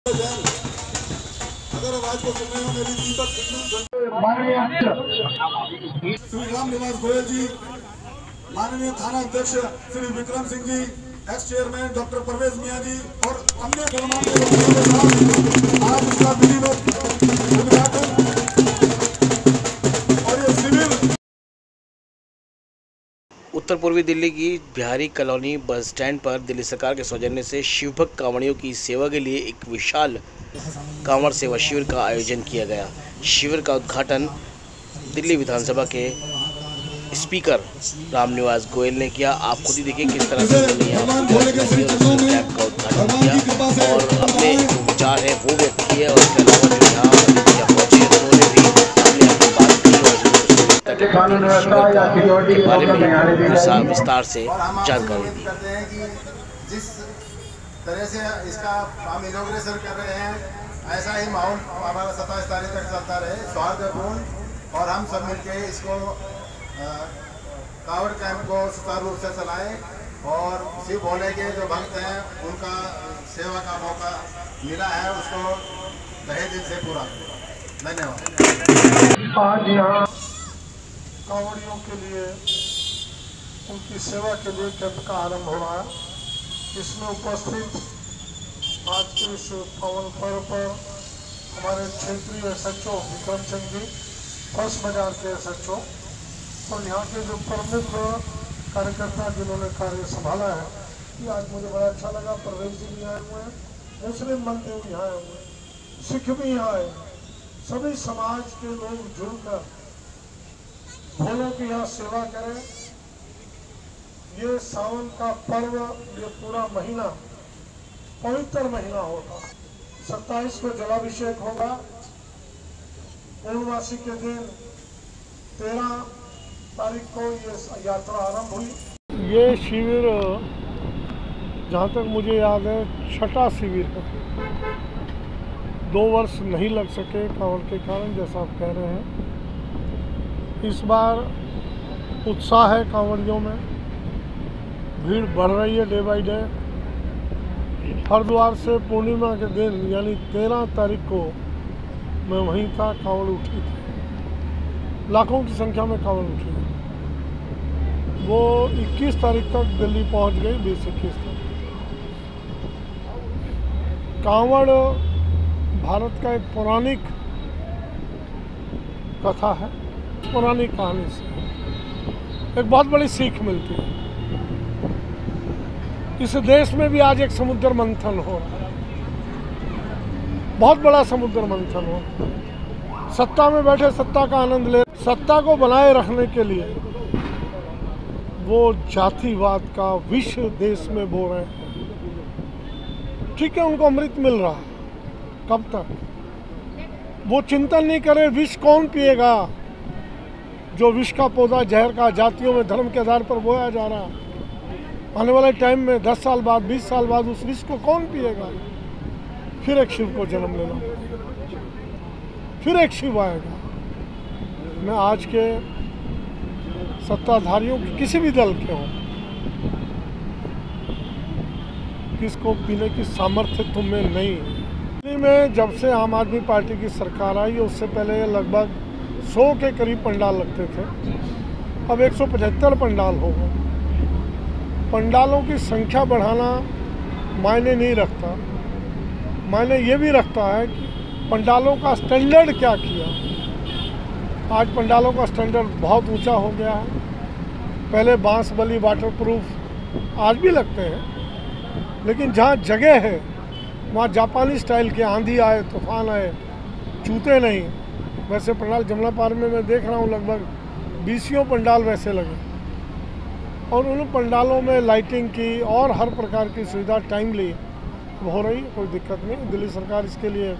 अगर आवाज को सुन रहे हो मेरी दीपक श्री राम निवास गोयल जी, माननीय थाना अध्यक्ष Shri Vikram Singh ji, x chairman doctor Parvez मियां जी और अन्य गणमान्य लोगों के साथ आज इसका विधिवत उद्घाटन और ये शिविर उत्तर पूर्वी दिल्ली की बिहारी कॉलोनी बस स्टैंड पर दिल्ली सरकार के सौजन्य से शिवभक्त कांवड़ियों की सेवा के लिए एक विशाल कांवड़ सेवा शिविर का आयोजन किया गया। शिविर का उद्घाटन दिल्ली विधानसभा के स्पीकर राम निवास गोयल ने किया। आप खुद ही देखिए किस तरह से उन्होंने कैंप का उद्घाटन किया और अपने जो विचार हैं वो व्यक्त किए और इसके अलावा जो यहाँ पहुँचे उन्होंने भी अपनी बात की और के बारे में विस्तार से जानकारी दी। जिस तरह से इसका हम इनॉग्रेशन कर रहे हैं ऐसा ही माहौल हमारा 27 तारीख तक चलता रहे सौहार्दपूर्ण और हम सब मिलके इसको कांवड़ कैंप को सुचारू रूप से चलाएं और शिव भोले के जो भक्त हैं उनका सेवा का मौका मिला है उसको तहे दिल से पूरा करें। धन्यवाद। आज यहाँ कांवड़ियों के लिए उनकी सेवा के लिए कैंप का आरंभ हो रहा है। इसमें उपस्थित आज के इस पावन पर्व पर हमारे क्षेत्रीय SHO विक्रम सिंह जी, फर्स्ट बाजार के SHO और यहाँ के जो प्रमुख कार्यकर्ता जिन्होंने कार्य संभाला है, कि आज मुझे बड़ा अच्छा लगा। परवेज जी भी आए हुए हैं, मुस्लिम बंधु भी आए हुए हैं, सिख भी यहाँ आए, सभी समाज के लोग जुड़कर भोलों की यहाँ सेवा करें। ये सावन का पर्व, ये पूरा महीना पवित्र महीना होगा। 27 को जलाभिषेक होगा, पूर्णमासी के दिन 13 तारीख को ये यात्रा आरंभ हुई। ये शिविर जहाँ तक मुझे याद है 6ठा शिविर है। 2 वर्ष नहीं लग सके कांवड़ के कारण, जैसा आप कह रहे हैं। इस बार उत्साह है कांवड़ियों में, भीड़ बढ़ रही है डे बाई डे। हरिद्वार से पूर्णिमा के दिन यानी 13 तारीख को मैं वहीं था, कांवड़ उठी थी, लाखों की संख्या में कांवड़ उठी। वो 21 तारीख तक दिल्ली पहुंच गई, 20-21 तक। कांवड़ भारत का एक पौराणिक कथा है, पुरानी कहानी से एक बहुत बड़ी सीख मिलती है। इस देश में भी आज एक समुद्र मंथन हो रहा है, बहुत बड़ा समुद्र मंथन हो रहा है। सत्ता में बैठे सत्ता का आनंद ले, सत्ता को बनाए रखने के लिए वो जातिवाद का विष देश में बो रहे हैं। ठीक है, उनको अमृत मिल रहा है, कब तक? वो चिंतन नहीं करे विष कौन पिएगा। जो विष का पौधा, जहर का जातियों में धर्म के आधार पर बोया जा रहा है, आने वाले टाइम में 10 साल बाद, 20 साल बाद उस विष को कौन पिएगा? फिर एक शिव को जन्म लेना, फिर एक शिव आएगा। मैं आज के सत्ताधारियों की किसी भी दल के हों, किसको पीने की सामर्थ्य तुम में नहीं। दिल्ली में जब से आम आदमी पार्टी की सरकार आई, उससे पहले लगभग 100 के करीब पंडाल लगते थे, अब 175 पंडाल हो गए। पंडालों की संख्या बढ़ाना मायने नहीं रखता, मायने ये भी रखता है कि पंडालों का स्टैंडर्ड क्या किया। आज पंडालों का स्टैंडर्ड बहुत ऊंचा हो गया है। पहले बांस बली वाटरप्रूफ आज भी लगते हैं, लेकिन जहाँ जगह है वहाँ जापानी स्टाइल के, आंधी आए तूफान आए चूते नहीं। वैसे पंडाल जमुना पार्क में मैं देख रहा हूँ लगभग 20 पंडाल वैसे लगे और उन पंडालों में लाइटिंग की और हर प्रकार की सुविधा टाइमली हो रही, कोई दिक्कत नहीं। दिल्ली सरकार इसके लिए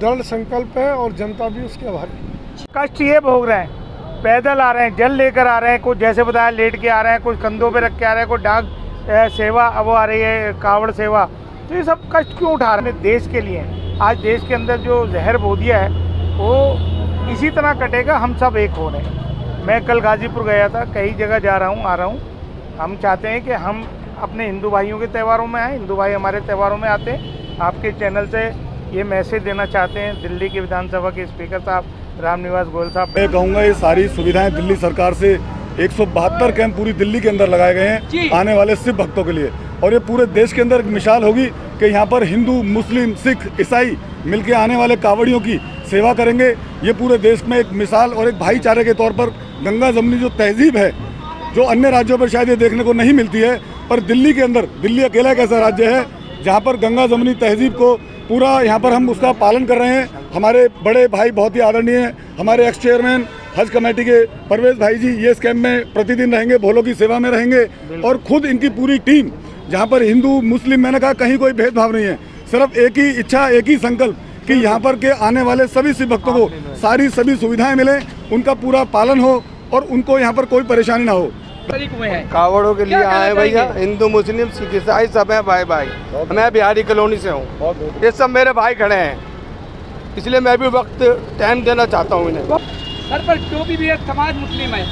दृढ़ संकल्प है और जनता भी उसके आभारी। कष्ट ये भोग रहे हैं, पैदल आ रहे हैं, जल लेकर आ रहे हैं, कुछ जैसे बताया लेट के आ रहे हैं, कुछ कंधों पे रख के आ रहे हैं, कोई डाक सेवा वो आ रही है, कांवड़ सेवा। तो ये सब कष्ट क्यों उठा रहे हैं? देश के लिए। आज देश के अंदर जो जहर बो दिया है वो इसी तरह कटेगा, हम सब एक हो रहे हैं। मैं कल गाजीपुर गया था, कई जगह जा रहा हूँ, आ रहा हूँ। हम चाहते हैं कि हम अपने हिंदू भाइयों के त्योहारों में आए, हिंदू भाई हमारे त्योहारों में आते हैं। आपके चैनल से ये मैसेज देना चाहते हैं दिल्ली के विधानसभा के स्पीकर साहब रामनिवास गोयल साहब। मैं कहूँगा ये सारी सुविधाएं दिल्ली सरकार से 172 कैंप पूरी दिल्ली के अंदर लगाए गए हैं आने वाले सिख भक्तों के लिए, और ये पूरे देश के अंदर एक मिसाल होगी कि यहाँ पर हिंदू, मुस्लिम, सिख, ईसाई मिलके आने वाले कांवड़ियों की सेवा करेंगे। ये पूरे देश में एक मिसाल और एक भाईचारे के तौर पर गंगा जमनी जो तहजीब है, जो अन्य राज्यों पर शायद ये देखने को नहीं मिलती है, पर दिल्ली के अंदर, दिल्ली अकेला एक ऐसा राज्य है जहाँ पर गंगा जमनी तहजीब को पूरा यहाँ पर हम उसका पालन कर रहे हैं। हमारे बड़े भाई बहुत ही आदरणीय हैं, हमारे एक्स चेयरमैन हज कमेटी के परवेज भाई जी ये इस कैंप में प्रतिदिन रहेंगे, भोलों की सेवा में रहेंगे, और खुद इनकी पूरी टीम जहाँ पर हिंदू, मुस्लिम, मैंने कहा कहीं कोई भेदभाव नहीं है, सिर्फ एक ही इच्छा, एक ही संकल्प कि यहाँ पर के आने वाले सभी सिख भक्तों को सभी सुविधाएं मिले, उनका पूरा पालन हो और उनको यहाँ पर कोई परेशानी ना हो। कावड़ों के लिए आए भैया, हिंदू, मुस्लिम, सिख, ईसाई सब है भाई भाई। मैं बिहारी कॉलोनी से हूँ, ये सब मेरे भाई खड़े हैं, इसलिए मैं भी वक्त टाइम देना चाहता हूँ इन्हें। सर पर जो भी है समाज मुस्लिम है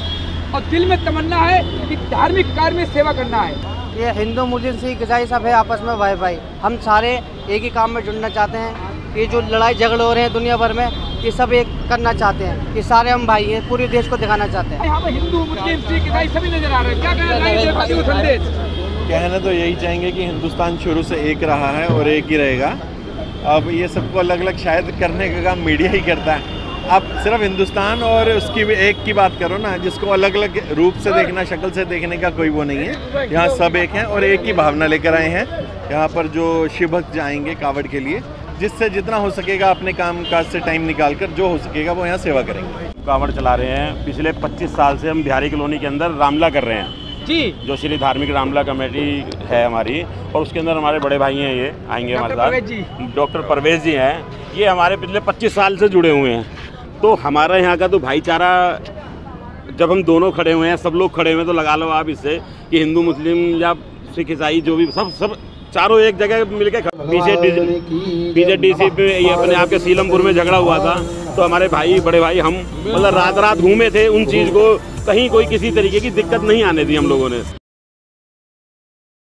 और दिल में तमन्ना है कि धार्मिक कार्य में सेवा करना है। ये हिंदू, मुस्लिम, सिख, ईसाई सब है आपस में भाई भाई। हम सारे एक ही काम में जुड़ना चाहते हैं। ये जो लड़ाई झगड़े हो रहे हैं दुनिया भर में, ये सब एक करना चाहते हैं। ये सारे हम भाई हैं, पूरे देश को दिखाना चाहते हैं। यहाँ पर हिंदू, मुस्लिम, सिख, ईसाई सभी नजर आ रहे हैं। क्या कहना संदेश? कहना तो यही चाहेंगे कि हिंदुस्तान शुरू से एक रहा है और एक ही रहेगा। अब ये सबको अलग अलग शायद करने का काम मीडिया ही करता है। आप सिर्फ हिंदुस्तान और उसकी भी एक की बात करो ना, जिसको अलग अलग रूप से देखना, शक्ल से देखने का कोई वो नहीं है। यहाँ सब एक हैं और एक ही भावना लेकर आए हैं। यहाँ पर जो शिव भक्त जाएंगे कांवड़ के लिए, जिससे जितना हो सकेगा अपने काम काज से टाइम निकाल कर जो हो सकेगा वो यहाँ सेवा करेंगे। कांवड़ चला रहे हैं। पिछले 25 साल से हम बिहारी कॉलोनी के अंदर रामला कर रहे हैं जी, जो श्री धार्मिक रामला कमेटी है हमारी, और उसके अंदर हमारे बड़े भाई हैं, ये आएंगे हमारे साथ, डॉक्टर परवेज जी हैं। ये हमारे पिछले 25 साल से जुड़े हुए हैं। तो हमारा यहाँ का तो भाईचारा, जब हम दोनों खड़े हुए हैं, सब लोग खड़े हुए हैं, तो लगा लो आप इससे कि हिंदू, मुस्लिम या सिख, ईसाई जो भी सब चारों एक जगह मिलकर। पीछे डीसी पे ये अपने आप के सीलमपुर में झगड़ा हुआ था, तो हमारे भाई, बड़े भाई, हम मतलब रात घूमे थे। उन चीज़ को कहीं कोई किसी तरीके की दिक्कत नहीं आने दी हम लोगों ने।